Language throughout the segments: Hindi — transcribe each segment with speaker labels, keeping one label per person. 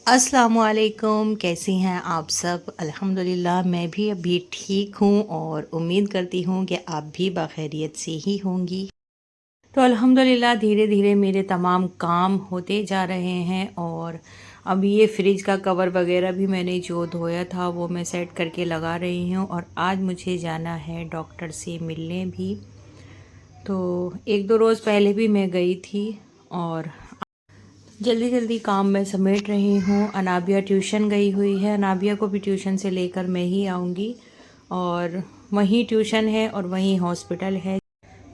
Speaker 1: अस्सलामुअलैकुम, कैसी हैं आप सब। अल्हम्दुलिल्लाह मैं भी अभी ठीक हूँ और उम्मीद करती हूँ कि आप भी बखैरियत से ही होंगी। तो अल्हम्दुलिल्लाह धीरे धीरे मेरे तमाम काम होते जा रहे हैं और अब ये फ्रिज का कवर वगैरह भी मैंने जो धोया था वो मैं सेट करके लगा रही हूँ। और आज मुझे जाना है डॉक्टर से मिलने भी। तो एक दो रोज़ पहले भी मैं गई थी और जल्दी जल्दी काम मैं समेट रही हूँ। अनाबिया ट्यूशन गई हुई है, अनाबिया को भी ट्यूशन से लेकर मैं ही आऊँगी। और वहीं ट्यूशन है और वहीं हॉस्पिटल है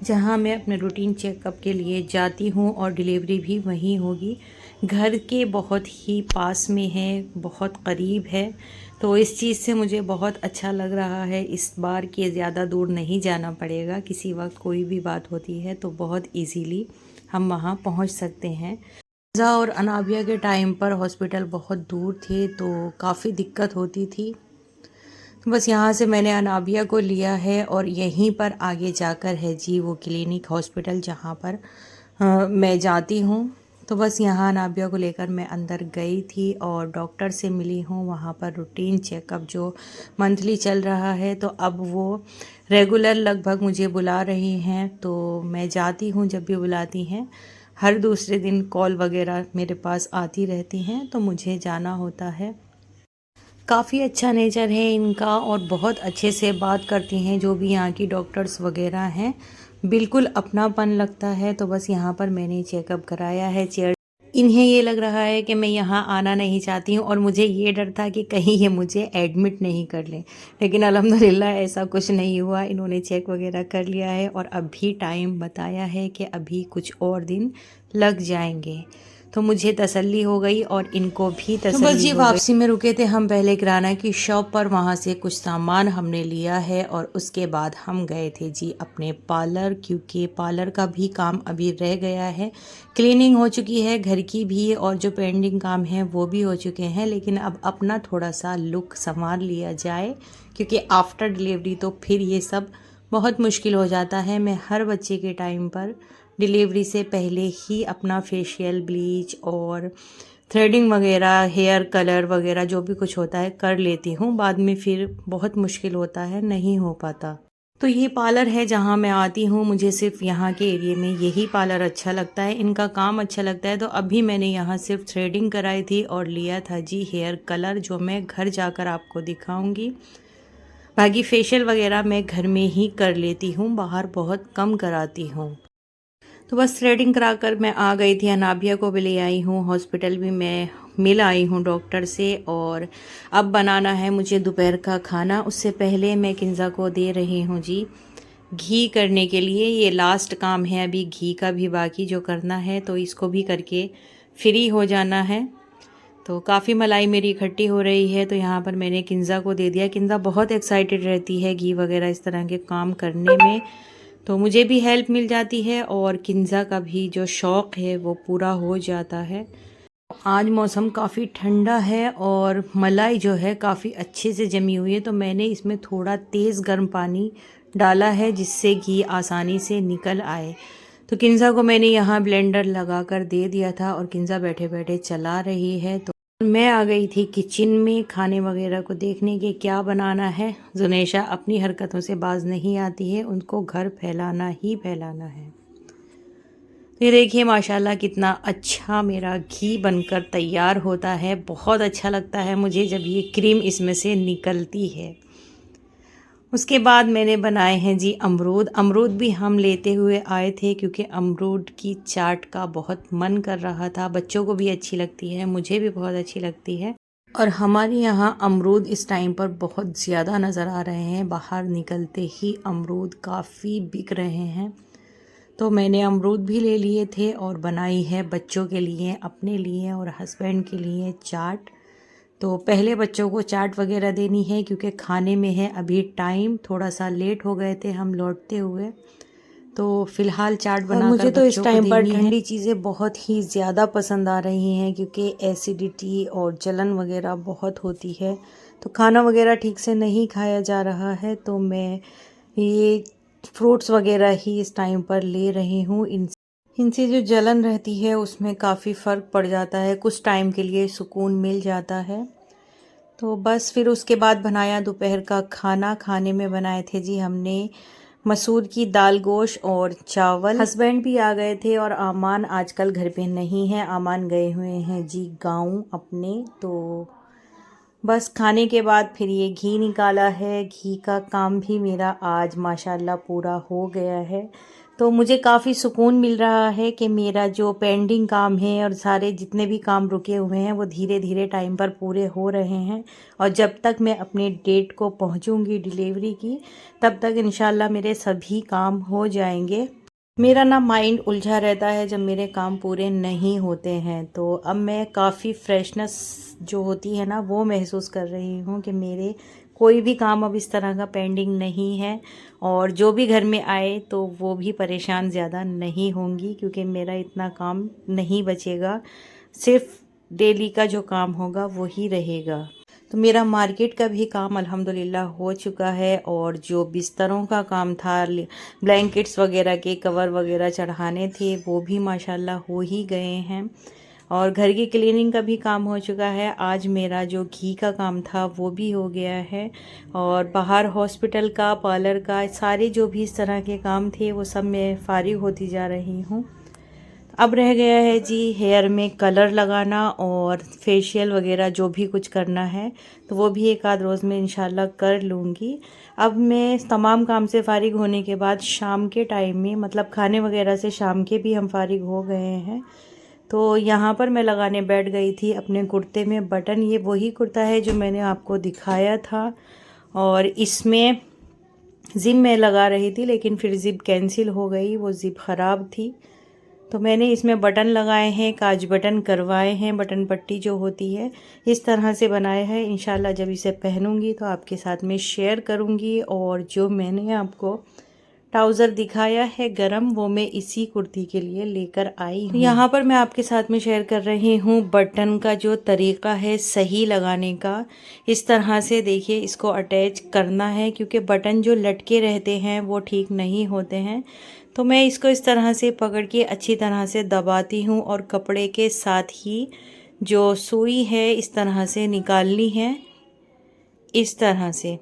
Speaker 1: जहाँ मैं अपने रूटीन चेकअप के लिए जाती हूँ और डिलीवरी भी वहीं होगी। घर के बहुत ही पास में है, बहुत करीब है, तो इस चीज़ से मुझे बहुत अच्छा लग रहा है। इस बार कि ज़्यादा दूर नहीं जाना पड़ेगा, किसी वक्त कोई भी बात होती है तो बहुत इजीली हम वहाँ पहुँच सकते हैं। और अनाबिया के टाइम पर हॉस्पिटल बहुत दूर थे तो काफ़ी दिक्कत होती थी। बस यहाँ से मैंने अनाबिया को लिया है और यहीं पर आगे जाकर है जी वो क्लिनिक हॉस्पिटल जहाँ पर मैं जाती हूँ। तो बस यहाँ अनाबिया को लेकर मैं अंदर गई थी और डॉक्टर से मिली हूँ। वहाँ पर रूटीन चेकअप जो मंथली चल रहा है तो अब वो रेगुलर लगभग मुझे बुला रही हैं, तो मैं जाती हूँ जब भी बुलाती हैं। हर दूसरे दिन कॉल वगैरह मेरे पास आती रहती हैं तो मुझे जाना होता है। काफ़ी अच्छा नेचर है इनका और बहुत अच्छे से बात करती हैं जो भी यहाँ की डॉक्टर्स वगैरह हैं, बिल्कुल अपनापन लगता है। तो बस यहाँ पर मैंने चेकअप कराया है। चेयर इन्हें ये लग रहा है कि मैं यहाँ आना नहीं चाहती हूँ और मुझे ये डर था कि कहीं ये मुझे एडमिट नहीं कर लें, लेकिन अल्हम्दुलिल्लाह ऐसा कुछ नहीं हुआ। इन्होंने चेक वगैरह कर लिया है और अभी टाइम बताया है कि अभी कुछ और दिन लग जाएंगे, तो मुझे तसल्ली हो गई और इनको भी तसल्ली हो गई। बस जी वापसी में रुके थे हम पहले किराना की शॉप पर, वहाँ से कुछ सामान हमने लिया है और उसके बाद हम गए थे जी अपने पार्लर, क्योंकि पार्लर का भी काम अभी रह गया है। क्लीनिंग हो चुकी है घर की भी और जो पेंडिंग काम है वो भी हो चुके हैं, लेकिन अब अपना थोड़ा सा लुक संवार लिया जाए क्योंकि आफ्टर डिलीवरी तो फिर ये सब बहुत मुश्किल हो जाता है। मैं हर बच्चे के टाइम पर डिलीवरी से पहले ही अपना फेशियल ब्लीच और थ्रेडिंग वगैरह, हेयर कलर वगैरह जो भी कुछ होता है कर लेती हूँ। बाद में फिर बहुत मुश्किल होता है, नहीं हो पाता। तो ये पार्लर है जहाँ मैं आती हूँ, मुझे सिर्फ यहाँ के एरिया में यही पार्लर अच्छा लगता है, इनका काम अच्छा लगता है। तो अभी मैंने यहाँ सिर्फ थ्रेडिंग कराई थी और लिया था जी हेयर कलर, जो मैं घर जाकर आपको दिखाऊंगी। बाकी फेशियल वगैरह मैं घर में ही कर लेती हूँ, बाहर बहुत कम कराती हूँ। तो बस थ्रेडिंग करा कर मैं आ गई थी। अनाबिया को भी ले आई हूँ, हॉस्पिटल भी मैं मिल आई हूँ डॉक्टर से। और अब बनाना है मुझे दोपहर का खाना। उससे पहले मैं किंज़ा को दे रही हूँ जी घी करने के लिए। ये लास्ट काम है, अभी घी का भी बाकी जो करना है, तो इसको भी करके फ्री हो जाना है। तो काफ़ी मलाई मेरी इकट्ठी हो रही है, तो यहाँ पर मैंने किंज़ा को दे दिया। किंज़ा बहुत एक्साइटेड रहती है घी वगैरह इस तरह के काम करने में, तो मुझे भी हेल्प मिल जाती है और किंज़ा का भी जो शौक़ है वो पूरा हो जाता है। आज मौसम काफ़ी ठंडा है और मलाई जो है काफ़ी अच्छे से जमी हुई है, तो मैंने इसमें थोड़ा तेज़ गर्म पानी डाला है जिससे घी आसानी से निकल आए। तो किंज़ा को मैंने यहाँ ब्लेंडर लगा कर दे दिया था और किंज़ा बैठे बैठे चला रही है। तो मैं आ गई थी किचन में खाने वगैरह को देखने के क्या बनाना है। जुनेशा अपनी हरकतों से बाज नहीं आती है, उनको घर फैलाना ही फैलाना है। तो ये देखिए माशाल्लाह कितना अच्छा मेरा घी बनकर तैयार होता है। बहुत अच्छा लगता है मुझे जब ये क्रीम इसमें से निकलती है। उसके बाद मैंने बनाए हैं जी अमरूद। अमरूद भी हम लेते हुए आए थे क्योंकि अमरूद की चाट का बहुत मन कर रहा था। बच्चों को भी अच्छी लगती है, मुझे भी बहुत अच्छी लगती है। और हमारे यहाँ अमरूद इस टाइम पर बहुत ज़्यादा नज़र आ रहे हैं, बाहर निकलते ही अमरूद काफ़ी बिक रहे हैं। तो मैंने अमरूद भी ले लिए थे और बनाई है बच्चों के लिए, अपने लिए और हस्बैंड के लिए चाट। तो पहले बच्चों को चाट वगैरह देनी है क्योंकि खाने में है अभी टाइम, थोड़ा सा लेट हो गए थे हम लौटते हुए, तो फ़िलहाल चाट बनाकर मुझे तो इस टाइम पर ठंडी चीज़ें बहुत ही ज़्यादा पसंद आ रही हैं क्योंकि एसिडिटी और जलन वगैरह बहुत होती है, तो खाना वगैरह ठीक से नहीं खाया जा रहा है। तो मैं ये फ्रूट्स वगैरह ही इस टाइम पर ले रही हूँ। इनसे जो जलन रहती है उसमें काफ़ी फ़र्क पड़ जाता है, कुछ टाइम के लिए सुकून मिल जाता है। तो बस फिर उसके बाद बनाया दोपहर का खाना। खाने में बनाए थे जी हमने मसूर की दाल गोश्त और चावल। हस्बैंड भी आ गए थे और आमान आजकल घर पे नहीं है, आमान गए हुए हैं जी गाँव अपने। तो बस खाने के बाद फिर ये घी निकाला है। घी का काम भी मेरा आज माशाल्लाह पूरा हो गया है। तो मुझे काफ़ी सुकून मिल रहा है कि मेरा जो पेंडिंग काम है और सारे जितने भी काम रुके हुए हैं वो धीरे धीरे टाइम पर पूरे हो रहे हैं। और जब तक मैं अपने डेट को पहुंचूंगी डिलीवरी की, तब तक इंशाल्लाह मेरे सभी काम हो जाएंगे। मेरा ना माइंड उलझा रहता है जब मेरे काम पूरे नहीं होते हैं। तो अब मैं काफ़ी फ्रेशनेस जो होती है ना वो महसूस कर रही हूँ कि मेरे कोई भी काम अब इस तरह का पेंडिंग नहीं है। और जो भी घर में आए तो वो भी परेशान ज़्यादा नहीं होंगी, क्योंकि मेरा इतना काम नहीं बचेगा। सिर्फ डेली का जो काम होगा वही रहेगा। तो मेरा मार्केट का भी काम अल्हम्दुलिल्लाह हो चुका है। और जो बिस्तरों का काम था, ब्लैंकेट्स वगैरह के कवर वगैरह चढ़ाने थे, वो भी माशाल्लाह हो ही गए हैं। और घर की क्लीनिंग का भी काम हो चुका है। आज मेरा जो घी का काम था वो भी हो गया है। और बाहर हॉस्पिटल का, पार्लर का, सारे जो भी इस तरह के काम थे वो सब मैं फ़ारिग होती जा रही हूँ। अब रह गया है जी हेयर में कलर लगाना और फेशियल वगैरह जो भी कुछ करना है, तो वो भी एक आध रोज़ में इंशाल्लाह कर लूँगी। अब मैं तमाम काम से फ़ारिग होने के बाद शाम के टाइम में, मतलब खाने वगैरह से शाम के भी हम फ़ारिग हो गए हैं। तो यहाँ पर मैं लगाने बैठ गई थी अपने कुर्ते में बटन। ये वही कुर्ता है जो मैंने आपको दिखाया था। और इसमें ज़िप मैं लगा रही थी, लेकिन फिर ज़िप कैंसिल हो गई, वो ज़िप ख़राब थी। तो मैंने इसमें बटन लगाए हैं, काज बटन करवाए हैं, बटन पट्टी जो होती है इस तरह से बनाए हैं। इंशाल्लाह जब इसे पहनूंगी तो आपके साथ में शेयर करूंगी। और जो मैंने आपको ट्राउज़र दिखाया है गरम, वो मैं इसी कुर्ती के लिए लेकर आई हूँ। यहाँ पर मैं आपके साथ में शेयर कर रही हूँ बटन का जो तरीका है सही लगाने का। इस तरह से देखिए इसको अटैच करना है, क्योंकि बटन जो लटके रहते हैं वो ठीक नहीं होते हैं। तो मैं इसको इस तरह से पकड़ के अच्छी तरह से दबाती हूँ और कपड़े के साथ ही जो सुई है इस तरह से निकालनी है, इस तरह से।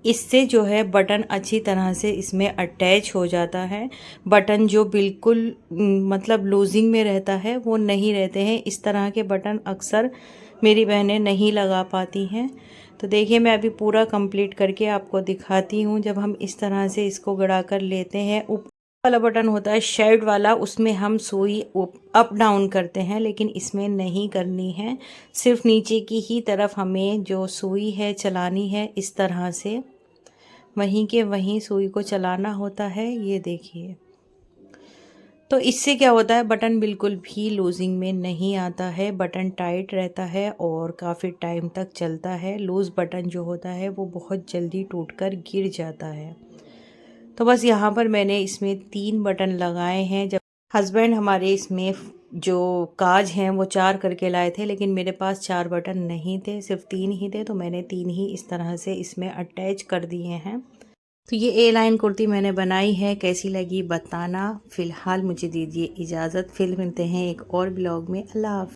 Speaker 1: इससे जो है बटन अच्छी तरह से इसमें अटैच हो जाता है। बटन जो बिल्कुल मतलब लूजिंग में रहता है वो नहीं रहते हैं। इस तरह के बटन अक्सर मेरी बहनें नहीं लगा पाती हैं। तो देखिए मैं अभी पूरा कंप्लीट करके आपको दिखाती हूँ। जब हम इस तरह से इसको गड़ा कर लेते हैं, ऊपर वाला बटन होता है शेड वाला, उसमें हम सुई अप डाउन करते हैं, लेकिन इसमें नहीं करनी है। सिर्फ नीचे की ही तरफ हमें जो सुई है चलानी है, इस तरह से वहीं के वहीं सुई को चलाना होता है। ये देखिए, तो इससे क्या होता है बटन बिल्कुल भी लूजिंग में नहीं आता है, बटन टाइट रहता है और काफ़ी टाइम तक चलता है। लूज़ बटन जो होता है वो बहुत जल्दी टूटकर गिर जाता है। तो बस यहाँ पर मैंने इसमें 3 बटन लगाए हैं। जब हस्बैंड हमारे इसमें जो काज हैं वो 4 करके लाए थे, लेकिन मेरे पास 4 बटन नहीं थे, सिर्फ 3 ही थे। तो मैंने 3 ही इस तरह से इसमें अटैच कर दिए हैं। तो ये ए लाइन कुर्ती मैंने बनाई है, कैसी लगी बताना। फ़िलहाल मुझे दीजिए इजाज़त, फिर मिलते हैं एक और ब्लॉग में। अल्लाह हाफ़िज़।